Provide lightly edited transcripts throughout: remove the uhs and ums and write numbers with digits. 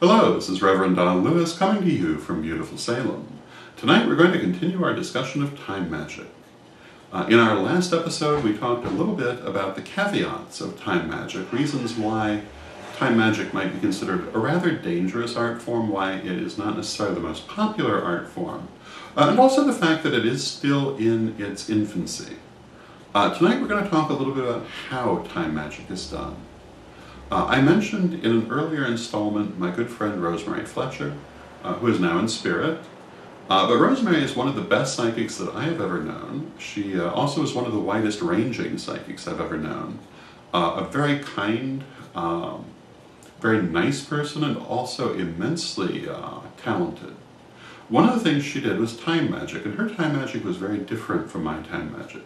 Hello, this is Reverend Don Lewis coming to you from beautiful Salem. Tonight we're going to continue our discussion of time magic. In our last episode we talked a little bit about the caveats of time magic, reasons why time magic might be considered a rather dangerous art form, why it is not necessarily the most popular art form, and also the fact that it is still in its infancy. Tonight we're going to talk a little bit about how time magic is done. I mentioned in an earlier installment my good friend Rosemary Fletcher, who is now in spirit. But Rosemary is one of the best psychics that I have ever known. She also is one of the widest ranging psychics I've ever known. A very kind, very nice person, and also immensely talented. One of the things she did was time magic, and her time magic was very different from my time magic.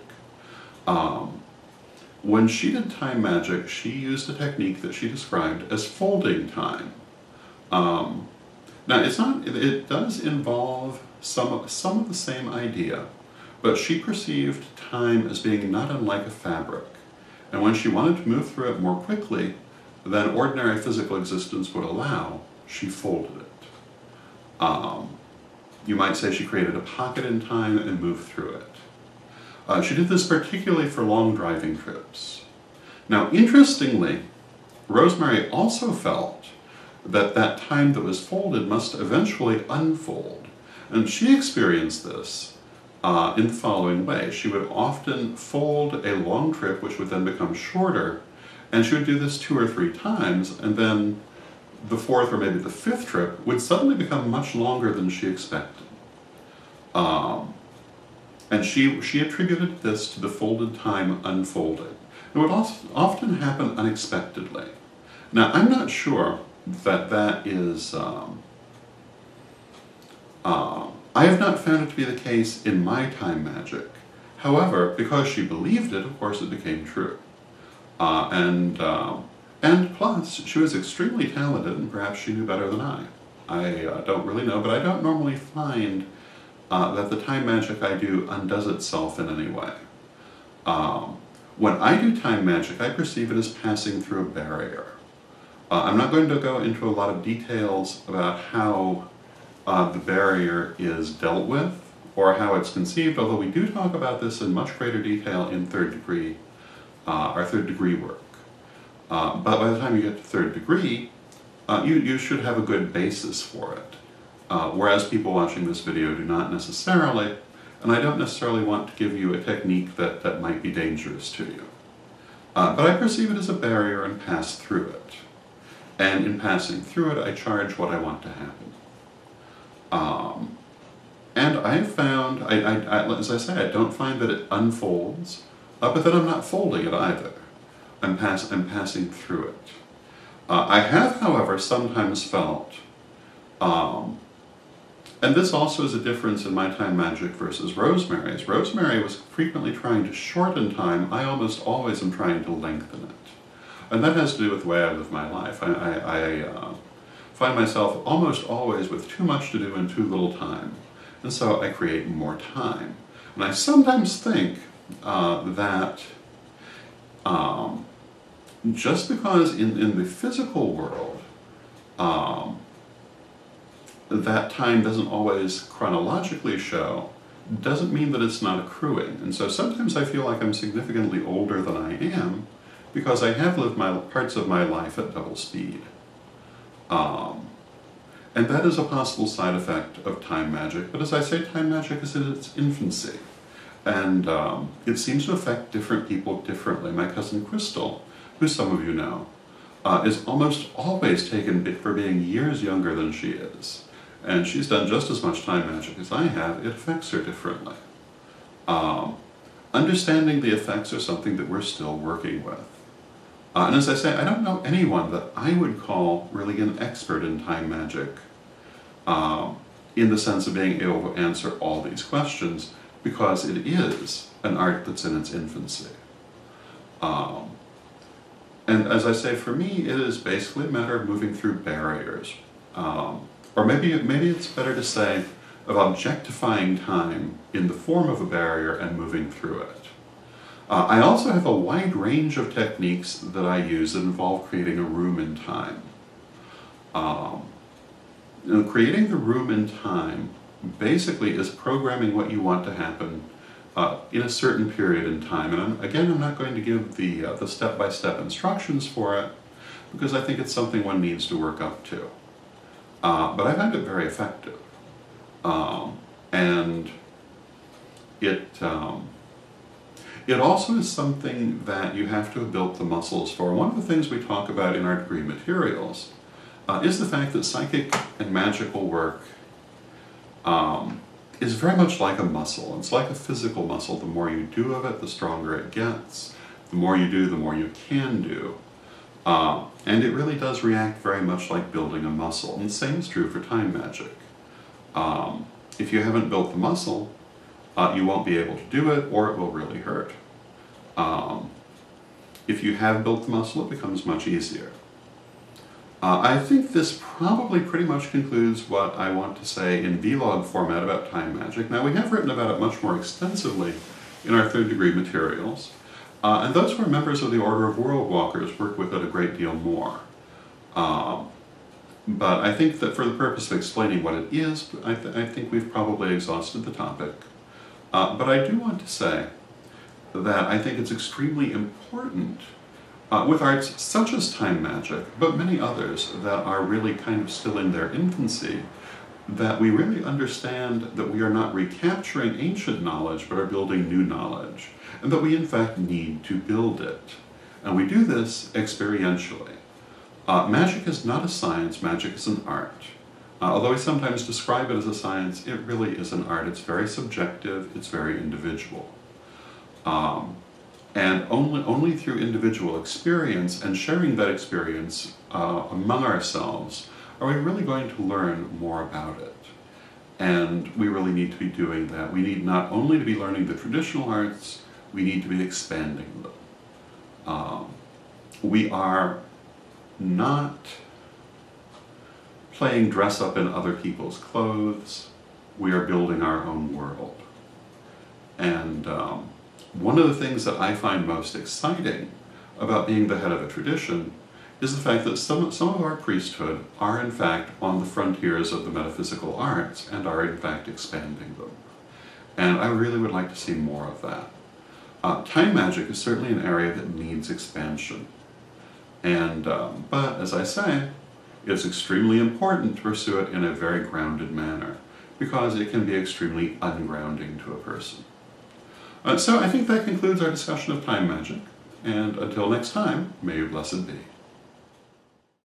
When she did time magic, she used a technique that she described as folding time. Now, it does involve some of the same idea, but she perceived time as being not unlike a fabric. And when she wanted to move through it more quickly than ordinary physical existence would allow, she folded it. You might say she created a pocket in time and moved through it. She did this particularly for long driving trips. Now, interestingly, Rosemary also felt that that time that was folded must eventually unfold. And she experienced this in the following way. She would often fold a long trip, which would then become shorter, and she would do this 2 or 3 times, and then the 4th or maybe the 5th trip would suddenly become much longer than she expected. And she attributed this to the folded time unfolding. It would often happen unexpectedly. Now, I'm not sure that that is... I have not found it to be the case in my time magic. However, because she believed it, of course it became true. And plus, she was extremely talented, and perhaps she knew better than I. I don't really know, but I don't normally find that the time magic I do undoes itself in any way. When I do time magic, I perceive it as passing through a barrier. I'm not going to go into a lot of details about how the barrier is dealt with or how it's conceived, although we do talk about this in much greater detail in our third degree work. But by the time you get to third degree, you should have a good basis for it. Whereas people watching this video do not necessarily, and I don't necessarily want to give you a technique that might be dangerous to you. But I perceive it as a barrier and pass through it. And in passing through it, I charge what I want to happen. And I have found, as I say, I don't find that it unfolds, but then I'm not folding it either. I'm passing through it. I have, however, sometimes felt, and this also is a difference in my time magic versus Rosemary's. Rosemary was frequently trying to shorten time. I almost always am trying to lengthen it. And that has to do with the way I live my life. I find myself almost always with too much to do in too little time. And so I create more time. And I sometimes think that just because in the physical world, that time doesn't always chronologically show, doesn't mean that it's not accruing. And so sometimes I feel like I'm significantly older than I am because I have lived parts of my life at double speed. And that is a possible side effect of time magic. But as I say, time magic is in its infancy. And it seems to affect different people differently. My cousin Crystal, who some of you know, is almost always taken for being years younger than she is. And she's done just as much time magic as I have. It affects her differently. Understanding the effects are something that we're still working with. And as I say, I don't know anyone that I would call really an expert in time magic in the sense of being able to answer all these questions, because it is an art that's in its infancy. And as I say, for me, it is basically a matter of moving through barriers. Or maybe it's better to say of objectifying time in the form of a barrier and moving through it. I also have a wide range of techniques that I use that involve creating a room in time. creating the room in time basically is programming what you want to happen in a certain period in time. And I'm not going to give the step-by-step instructions for it, because I think it's something one needs to work up to. But I find it very effective. And it also is something that you have to have built the muscles for. One of the things we talk about in our degree materials is the fact that psychic and magical work is very much like a muscle. It's like a physical muscle. The more you do of it, the stronger it gets. The more you do, the more you can do. And it really does react very much like building a muscle. And the same is true for time magic. If you haven't built the muscle, you won't be able to do it, or it will really hurt. If you have built the muscle, it becomes much easier. I think this probably pretty much concludes what I want to say in vlog format about time magic. Now, we have written about it much more extensively in our third degree materials, and those who are members of the Order of World Walkers work with it a great deal more. But I think that for the purpose of explaining what it is, I think we've probably exhausted the topic. But I do want to say that I think it's extremely important with arts such as time magic, but many others that are really kind of still in their infancy, that we really understand that we are not recapturing ancient knowledge, but are building new knowledge, and that we in fact need to build it. And we do this experientially. Magic is not a science, magic is an art. Although we sometimes describe it as a science, it really is an art. It's very subjective, it's very individual. And only through individual experience and sharing that experience among ourselves are we really going to learn more about it. And we really need to be doing that. We need not only to be learning the traditional arts, we need to be expanding them. We are not playing dress up in other people's clothes. We are building our own world. And one of the things that I find most exciting about being the head of a tradition is the fact that some of our priesthood are in fact on the frontiers of the metaphysical arts and are in fact expanding them. And I really would like to see more of that. Time magic is certainly an area that needs expansion. And, but as I say, it's extremely important to pursue it in a very grounded manner, because it can be extremely ungrounding to a person. So I think that concludes our discussion of time magic, and until next time, may you blessed be.